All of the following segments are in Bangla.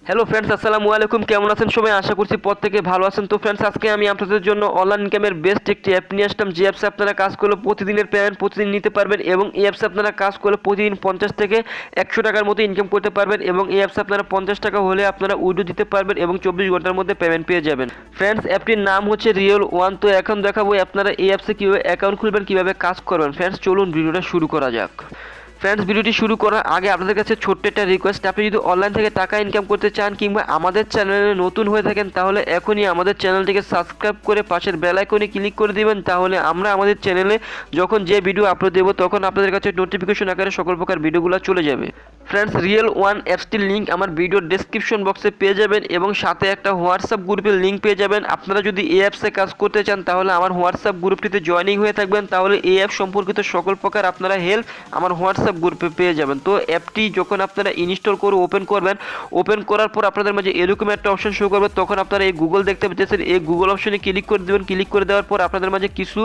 হ্যালো ফ্রেন্ডস, আসসালামু আলাইকুম। কেমন আছেন সবাই? আশা করছি প্রত্যেকে ভালো আছেন। তো ফ্রেন্ডস, আজকে আমি আপনাদের জন্য অনলাইন ইনকামের বেস্ট একটি অ্যাপ নিয়ে আসলাম, যে অ্যাপসে আপনারা কাজ করলে প্রতিদিনের পেমেন্ট প্রতিদিন নিতে পারবেন, এবং এই অ্যাপসে আপনারা কাজ করলে প্রতিদিন 50 থেকে 100 টাকার মতো ইনকাম করতে পারবেন, এবং এই অ্যাপসে আপনারা 50 টাকা হলে আপনারা উইথড্র দিতে পারবেন এবং 24 ঘন্টার মধ্যে পেমেন্ট পেয়ে যাবেন। ফ্রেন্ডস, অ্যাপটির নাম হচ্ছে RealOne। তো এখন দেখাবো আপনারা এই অ্যাপসে কীভাবে অ্যাকাউন্ট খুলবেন, কীভাবে কাজ করবেন। ফ্রেন্ডস, চলুন ভিডিওটা শুরু করা যাক। ফ্রেন্ডস, ভিডিওটি শুরু করার আগে আপনাদের কাছে ছোট্ট একটা রিকোয়েস্ট, আপনি যদি অনলাইন থেকে টাকা ইনকাম করতে চান কিংবা আমাদের চ্যানেলে নতুন হয়ে থাকেন, তাহলে এখনই আমাদের চ্যানেলটিকে সাবস্ক্রাইব করে পাশের বেল আইকনে ক্লিক করে দিবেন। তাহলে আমরা আমাদের চ্যানেলে যখন যে ভিডিও আপলোড দেবো তখন আপনাদের কাছে নোটিফিকেশন আকারে সকল প্রকার ভিডিওগুলো চলে যাবে। ফ্রেন্ডস, RealOne অ্যাপসটির লিঙ্ক আমার ভিডিওর ডেসক্রিপশন বক্সে পেয়ে যাবেন, এবং সাথে একটা হোয়াটসঅ্যাপ গ্রুপের লিঙ্ক পেয়ে যাবেন। আপনারা যদি এই অ্যাপসে কাজ করতে চান তাহলে আমার হোয়াটসঅ্যাপ গ্রুপটিতে জয়েনিং হয়ে থাকবেন, তাহলে এই অ্যাপ সম্পর্কিত সকল প্রকার আপনারা হেল্প আমার হোয়াটসঅ্যাপ গ্রুপে পেয়ে যাবেন। তো অ্যাপটি যখন আপনারা ইনস্টল করে ওপেন করবেন, ওপেন করার পর আপনাদের মাঝে এরকম একটা অপশন শো করবে, তখন আপনারা এই গুগল দেখতে পাচ্ছেন, এই গুগল অপশনে ক্লিক করে দেবেন। ক্লিক করে দেওয়ার পর আপনাদের মাঝে কিছু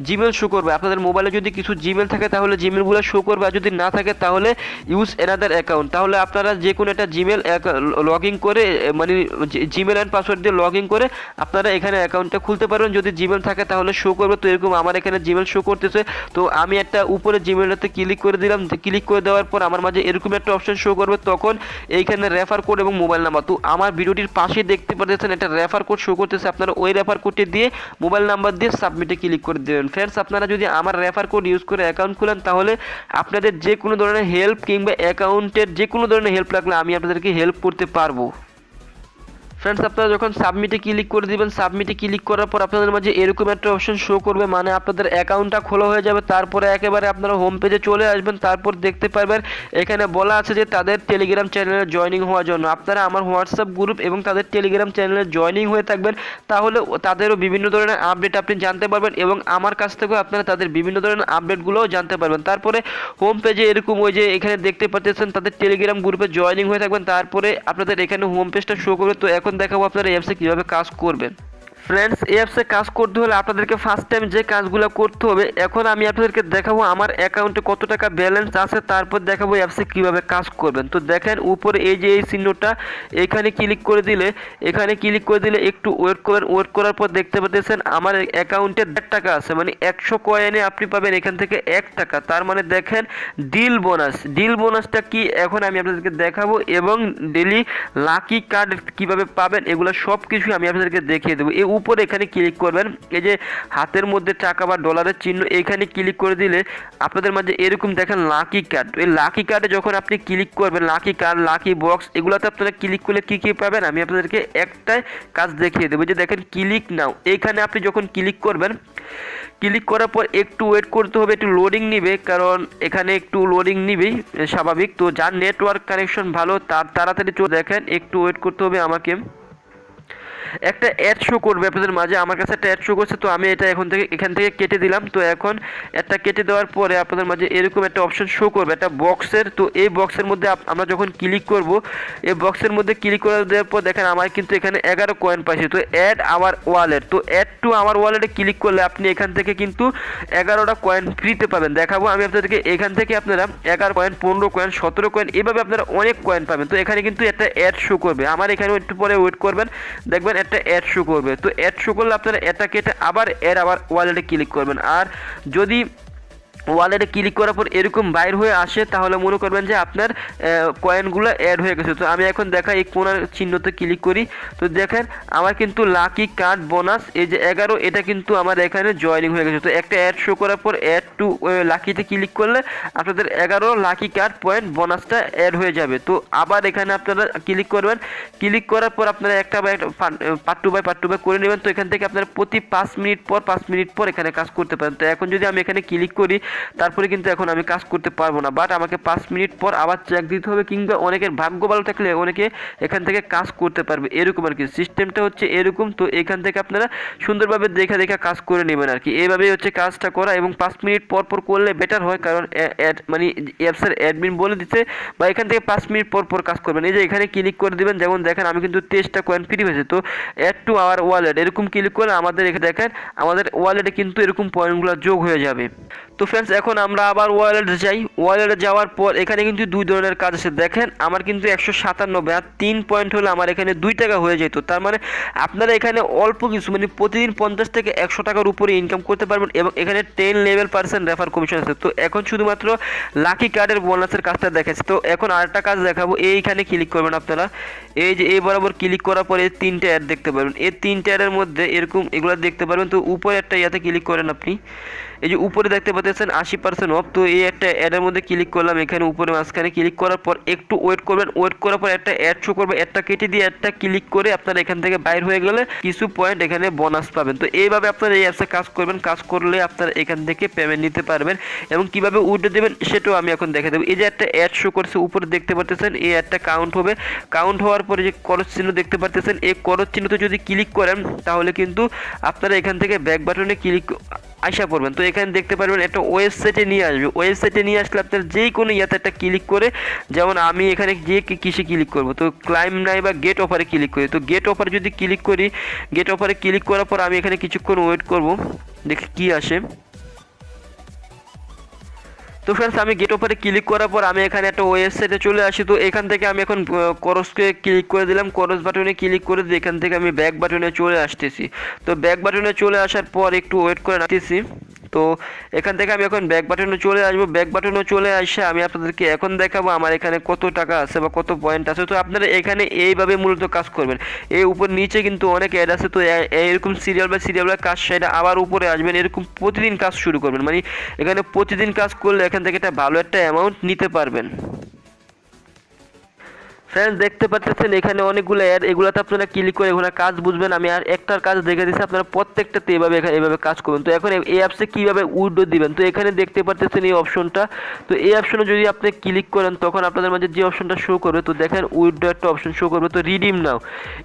জিমেল শো করবে। আপনাদের মোবাইলে যদি কিছু জিমেল থাকে তাহলে জিমেলগুলো শো করবে, আর যদি না থাকে তাহলে ইউজ অ্যানাদার অ্যাকাউন্ট। তাহলে আপনারা যে কোনো একটা জিমেল লগ ইন করে, মানে জিমেল অ্যান্ড পাসওয়ার্ড দিয়ে লগ ইন করে আপনারা এখানে অ্যাকাউন্টটা খুলতে পারবেন। যদি জিমেল থাকে তাহলে শো করবে। তো এরকম আমার এখানে জিমেল শো করতেছে, তো আমি একটা উপরে জিমেলটাতে ক্লিক করে দিলাম। ক্লিক করে দেওয়ার পর আমার মাঝে এরকম একটা অপশন শো করবে, তখন এইখানে রেফার কোড এবং মোবাইল নাম্বার। তো আমার ভিডিওটির পাশে দেখতে পাচ্ছেন একটা রেফার কোড শো করতেছে, আপনারা ওই রেফার কোডটি দিয়ে মোবাইল নাম্বার দিয়ে সাবমিটে ক্লিক করে দেবেন। ফ্রেন্ডস, আপনারা যদি আমার রেফার কোড ইউজ করে অ্যাকাউন্ট খুলেন তাহলে আপনাদের যে কোনো ধরনের হেল্প কিংবা অ্যাকাউন্টের যে কোনো ধরনের হেল্প লাগলে আমি আপনাদেরকে হেল্প করতে পারবো। ফ্রেন্ডস, আপনারা যখন সাবমিটে ক্লিক করে দিবেন, সাবমিটে ক্লিক করার পর আপনাদের মাঝে এরকম একটা অপশন শো করবে, মানে আপনাদের অ্যাকাউন্টটা খোলা হয়ে যাবে। তারপরে একেবারে আপনারা হোম পেজে চলে আসবেন। তারপর দেখতে পারবেন এখানে বলা আছে যে তাদের টেলিগ্রাম চ্যানেলে জয়েনিং হওয়ার জন্য আপনারা আমার হোয়াটসঅ্যাপ গ্রুপ এবং তাদের টেলিগ্রাম চ্যানেলে জয়েনিং হয়ে থাকবেন, তাহলে তাদেরও বিভিন্ন ধরনের আপডেট আপনি জানতে পারবেন, এবং আমার কাছ থেকেও আপনারা তাদের বিভিন্ন ধরনের আপডেটগুলোও জানতে পারবেন। তারপরে হোম পেজে এরকম ওই যে এখানে দেখতে পাচ্ছেন তাদের টেলিগ্রাম গ্রুপে জয়েনিং হয়ে থাকবেন, তারপরে আপনাদের এখানে হোম পেজটা শো করবে। তো এখন দেখাবো আপনারা অ্যাপসে কীভাবে কাজ করবেন। ফ্রেন্ডস, এই অ্যাপসে কাজ করতে হলে আপনাদেরকে ফার্স্ট টাইম যে কাজগুলো করতে হবে, এখন আমি আপনাদেরকে দেখাবো আমার অ্যাকাউন্টে কত টাকা ব্যালেন্স আছে, তারপর দেখাবো অ্যাপসে কীভাবে কাজ করবেন। তো দেখেন উপরে এই যে এই চিহ্নটা, এখানে ক্লিক করে দিলে, একটু ওয়েট করবেন। ওয়েট করার পর দেখতে পাচ্ছেন আমার অ্যাকাউন্টে 1.5 টাকা আছে, মানে 100 কয়েনে আপনি পাবেন এখান থেকে 1 টাকা। তার মানে দেখেন ডিল বোনাসটা কি এখন আমি আপনাদেরকে দেখাবো, এবং ডেলি লাকি কার্ড কীভাবে পাবেন এগুলো সব কিছু আমি আপনাদেরকে দেখিয়ে দেবো। উপরে এখানে ক্লিক করবেন, এই যে হাতের মধ্যে টাকা বা ডলারের চিহ্ন, এইখানে ক্লিক করে দিলে আপনাদের মাঝে এরকম দেখেন লাকি কার্ড। এই লাকি কার্ডে যখন আপনি ক্লিক করবেন, লাকি কার্ড, লাকি বক্স, এগুলোতে আপনারা ক্লিক করলে কী কী পাবেন আমি আপনাদেরকে একটাই কাজ দেখিয়ে দেবো। যে দেখেন ক্লিক নাও, এইখানে আপনি যখন ক্লিক করবেন, ক্লিক করার পর একটু ওয়েট করতে হবে, একটু লোডিং নিবে, কারণ এখানে একটু লোডিং নিবেই স্বাভাবিক। তো যার নেটওয়ার্ক কানেকশন ভালো তার তাড়াতাড়ি চলে, দেখেন একটু ওয়েট করতে হবে। আমাকে একটা অ্যাড শো করবে আপনাদের মাঝে, আমার কাছে একটা অ্যাড শো করছে, তো আমি এটা এখান থেকে কেটে দিলাম। তো এখন একটা কেটে দেওয়ার পরে আপনাদের মাঝে এরকম একটা অপশন শো করবে একটা বক্সের। তো এই বক্সের মধ্যে আমরা যখন ক্লিক করব, এই বক্সের মধ্যে ক্লিক করে দেওয়ার পর দেখেন আমার কিন্তু এখানে 11 কয়েন পাইছে। তো অ্যাড আওয়ার ওয়ালেট, তো অ্যাড টু আমার ওয়ালেটে ক্লিক করলে আপনি এখান থেকে কিন্তু 11টা কয়েন ফ্রিতে পাবেন। দেখাবো আমি আপনাদেরকে, এখান থেকে আপনারা 11 কয়েন, 15 কয়েন, 17 কয়েন, এভাবে আপনারা অনেক কয়েন পাবেন। তো এখানে কিন্তু একটা অ্যাড শো করবে, আমার এখানে একটু পরে ওয়েট করবেন, দেখবেন একটা অ্যাড শো করবে। তো অ্যাড শো করলে আপনারা এটা কেটে আবার ওয়ালেটে ক্লিক করবেন। আর যদি ওয়ালেটে ক্লিক করার পর এরকম বাইর হয়ে আসে, তাহলে মনে করবেন যে আপনার কয়েনগুলো অ্যাড হয়ে গেছে। তো আমি এখন দেখা এই কোণার চিহ্নতে ক্লিক করি, তো দেখেন আমার কিন্তু লাকি কার্ড বোনাস এই যে 11, এটা কিন্তু আমার এখানে জয়েনিং হয়ে গেছে। তো একটা অ্যাড শো করার পর অ্যাড টু লাকিতে ক্লিক করলে আপনাদের 11 লাকি কার্ড পয়েন্ট বোনাসটা অ্যাড হয়ে যাবে। তো আবার এখানে আপনারা ক্লিক করবেন, ক্লিক করার পর আপনারা একটা পার্ট টু বাই করে নেবেন। তো এখান থেকে আপনারা প্রতি 5 মিনিট পর এখানে কাজ করতে পারেন। তো এখন যদি আমি এখানে ক্লিক করি, তারপরে কিন্তু এখন আমি কাজ করতে পারবো না, বাট আমাকে 5 মিনিট পর আবার চেক দিতে হবে, কিংবা অনেকের ভাগ্য ভালো থাকলে অনেকে এখান থেকে কাজ করতে পারবে, এরকম আর কি সিস্টেমটা হচ্ছে এরকম। তো এখান থেকে আপনারা সুন্দরভাবে দেখা কাজ করে নেবেন আর কি, এইভাবেই হচ্ছে কাজটা করা, এবং 5 মিনিট পর করলে বেটার হয়, কারণ মানে অ্যাপসের অ্যাডমিন বলে দিচ্ছে, বা এখান থেকে 5 মিনিট পর কাজ করবেন। এই যে এখানে ক্লিক করে দিবেন, যেমন দেখেন আমি কিন্তু 23টা কয়েন ফ্রি হয়েছে। তো অ্যাড টু আওয়ার ওয়ালেট এরকম ক্লিক করলে আমাদের এখানে দেখেন আমাদের ওয়ালেটে কিন্তু এরকম পয়েন্টগুলো যোগ হয়ে যাবে। তো ফ্রেন্ডস এখন আমরা আবার ওয়ালেটে যাই। ওয়ালেটে যাওয়ার পর এখানে কিন্তু দুই ধরনের কাজ আছে। দেখেন আমার কিন্তু 197 আর 3 পয়েন্ট হলে আমার এখানে 2 টাকা হয়ে যেত। তার মানে আপনারা এখানে অল্প কিছু মানে প্রতিদিন 50 থেকে 100 টাকার উপরে ইনকাম করতে পারবেন এবং এখানে 10 লেভেল পার্সেন্ট রেফার কমিশন আছে। তো এখন শুধুমাত্র লাকি কার্ডের বোনাসের কাজটা দেখাচ্ছি। তো এখন আরেকটা কাজ দেখাবো, এইখানে ক্লিক করবেন আপনারা। এই যে এই বরাবর ক্লিক করার পরে 3টে অ্যাড দেখতে পারবেন। এই 3টে অ্যাডের মধ্যে এরকম এগুলো দেখতে পারবেন। তো উপরে একটা ইয়াতে ক্লিক করেন আপনি, এই যে উপরে দেখতে পাচ্ছেন 80% অফ। তো এই একটা অ্যাডের মধ্যে ক্লিক করলাম, এখানে উপরে মাঝখানে ক্লিক করার পর একটু ওয়েট করবেন। ওয়েট করার পর একটা অ্যাড শো করবে, অ্যাডটা কেটে দিয়ে অ্যাডটা ক্লিক করে আপনারা এখান থেকে বাইর হয়ে গেলে কিছু পয়েন্ট এখানে বোনাস পাবেন। তো এইভাবে আপনারা এই অ্যাপসে কাজ করবেন, কাজ করলে আপনারা এখান থেকে পেমেন্ট নিতে পারবেন এবং কিভাবে উইথড্র দেবেন সেটাও আমি এখন দেখে দেবো। এই যে একটা অ্যাড শো করছে উপরে দেখতে পাচ্ছেন, এই অ্যাডটা কাউন্ট হবে। কাউন্ট হওয়ার পরে যে করস চিহ্ন দেখতে পাচ্ছেন, এই করস চিহ্নতে যদি ক্লিক করেন তাহলে কিন্তু আপনারা এখান থেকে ব্যাক বাটনে ক্লিক আশা করবেন। তো এখানে দেখতে পারবেন একটা ওয়েবসাইটে নিয়ে আসবে। ওয়েবসাইটে নিয়ে আসলে আপনার যেই কোনো ইয়াতে একটা ক্লিক করে, যেমন আমি এখানে যে কিসে ক্লিক করব, তো ক্লাইম নাই বা গেট অফারে ক্লিক করি। তো গেট অফারে যদি ক্লিক করি, গেট অফারে ক্লিক করার পর আমি এখানে কিছুক্ষণ ওয়েট করব, দেখি কি আসে। তো ফ্রেন্ডস আমি গেট অফারে ক্লিক করার পর আমি এখানে একটা ওয়েবসাইটে চলে আসি। তো এখান থেকে আমি এখন করসকে ক্লিক করে দিলাম, করস বাটনে ক্লিক করে দিয়ে এখান থেকে আমি ব্যাক বাটনে চলে আসতেছি। তো ব্যাক বাটনে চলে আসার পর একটু ওয়েট করে আসতেছি। তো এখান থেকে আমি এখন ব্যাক বাটনে চলে আসবো। ব্যাক বাটনে চলে আসে আমি আপনাদেরকে এখন দেখাবো আমার এখানে কত টাকা আছে বা কত পয়েন্ট আছে। তো আপনারা এখানে এইভাবে মূলত কাজ করবেন। এই উপর নিচে কিন্তু অনেক অ্যাড আছে। তো এরকম সিরিয়াল বাই সিরিয়াল কাজ সেটা আবার উপরে আসবেন, এরকম প্রতিদিন কাজ শুরু করবেন। মানে এখানে প্রতিদিন কাজ করলে এখান থেকে একটা ভালো একটা অ্যামাউন্ট নিতে পারবেন। ফ্রেন্ডস দেখতে পাচ্ছেন এখানে অনেকগুলো অ্যাড, এগুলোতে আপনারা ক্লিক করে এখানে কাজ বুঝবেন। আমি আর একটার কাজ দেখে দিচ্ছি, আপনারা প্রত্যেকটাতে এভাবে কাজ করবেন। তো এখন এই অ্যাপসে কীভাবে উইথড্র দিবেন, তো এখানে দেখতে পাচ্ছেন এই অপশনটা। তো এই অপশনে যদি আপনি ক্লিক করেন তখন আপনাদের মাঝে যে অপশনটা শো করবে, তো দেখেন উইথড্র একটা অপশন শো করবে। তো রিডিম নাও,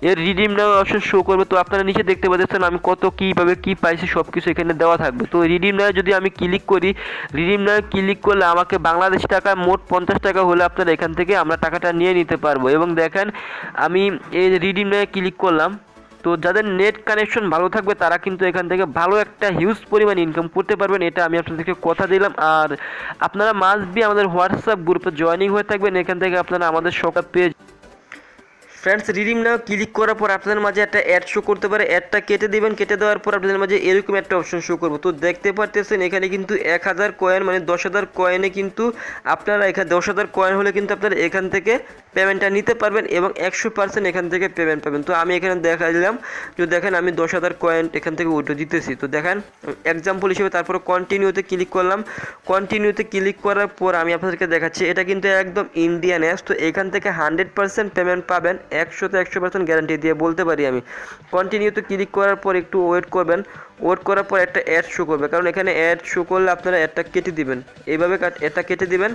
এর রিডিম নাও অপশন শো করবে। তো আপনারা নিচে দেখতে পাচ্ছেন আমি কত কীভাবে কী পাইছি সব কিছু এখানে দেওয়া থাকবে। তো রিডিম নাও যদি আমি ক্লিক করি, রিডিম নাও ক্লিক করলে আমাকে বাংলাদেশি টাকা মোট 50 টাকা হলে আপনারা এখান থেকে আমরা টাকাটা নিয়ে নিতে পারবো। এবং দেখেন আমি এই রিডিম নাও ক্লিক করলাম। তো যাদের নেট কানেকশন ভালো থাকবে তারা কিন্তু এখান থেকে ভালো একটা হিউজ পরিমাণ ইনকাম করতে পারবেন, এটা আমি আপনাদেরকে কথা দিলাম। আর আপনারা মাস্ট বি আমাদের হোয়াটসঅ্যাপ গ্রুপে জয়েনিং হয়ে থাকবেন, এখান থেকে আপনারা আমাদের সবটা পেয়ে। ফ্রেন্ডস রিডিম নাও ক্লিক করার পর আপনাদের মাঝে একটা অ্যাড শো করতে পারে, অ্যাডটা কেটে দেবেন। কেটে দেওয়ার পর আপনাদের মাঝে এরকম একটা অপশন শো করবো। তো দেখতে পারতেছেন এখানে কিন্তু 1000 কয়েন মানে 10,000 কয়েনে কিন্তু আপনারা এখানে 10,000 কয়েন হলে কিন্তু আপনারা এখান থেকে পেমেন্টটা নিতে পারবেন এবং 100% এখান থেকে পেমেন্ট পাবেন। তো আমি এখানে দেখা দিলাম, যে দেখেন আমি 10,000 কয়েন এখান থেকে উইথড্র দিতেছি। তো দেখেন এক্সাম্পল হিসেবে তারপরে কন্টিনিউতে ক্লিক করলাম। কন্টিনিউতে ক্লিক করার পর আমি আপনাদেরকে দেখাচ্ছি এটা কিন্তু একদম ইন্ডিয়ান অ্যাপস। তো এখান থেকে 100% পেমেন্ট পাবেন, 100% গ্যারান্টি দিয়ে বলতে পারি আমি। কন্টিনিউতে ক্লিক করার পর একটু ওয়েট করবেন। ওয়েট করার পর একটা অ্যাড শো করবে, কারণ এখানে অ্যাড শো করলে আপনারা অ্যাডটা কেটে দিবেন। এইভাবে এটা কেটে দিবেন।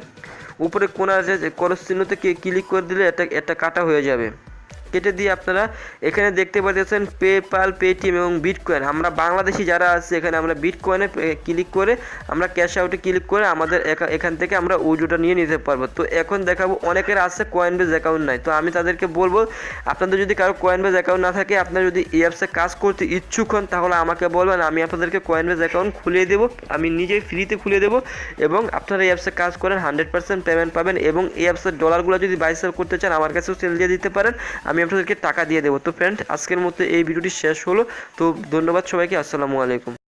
উপরে কোনার যে করস চিহ্নতে ক্লিক করে দিলে এটা কাটা হয়ে যাবে। কেটে দিয়ে আপনারা এখানে দেখতে পাচ্ছেন পেপাল, পেটিএম এবং বিটকয়েন। আমরা বাংলাদেশি যারা আছে এখানে আমরা বিটকয়েনে ক্লিক করে আমরা ক্যাশ আউটে ক্লিক করে আমাদের এখান থেকে আমরা উইথড্রটা নিয়ে নিতে পারবো। তো এখন দেখাবো অনেকের আছে কয়েনবেজ অ্যাকাউন্ট নাই। তো আমি তাদেরকে বলবো আপনাদের যদি কারো কয়েনবেজ অ্যাকাউন্ট না থাকে, আপনারা যদি এই অ্যাপসে কাজ করতে ইচ্ছুক হন তাহলে আমাকে বলবেন, আমি আপনাদেরকে কয়েনবেজ অ্যাকাউন্ট খুলিয়ে দেবো। আমি নিজেই ফ্রিতে খুলে দেবো এবং আপনারা এই অ্যাপসে কাজ করেন 100% পেমেন্ট পাবেন। এবং এই অ্যাপসের ডলারগুলো যদি বাই সেল করতে চান আমার কাছেও সেল দিয়ে দিতে পারেন, আমি আপনাদেরকে টাকা দিয়ে দেবো। তো ফ্রেন্ড আজকের মতো এই ভিডিওটি শেষ হলো। তো ধন্যবাদ সবাইকে, আসসালামু আলাইকুম।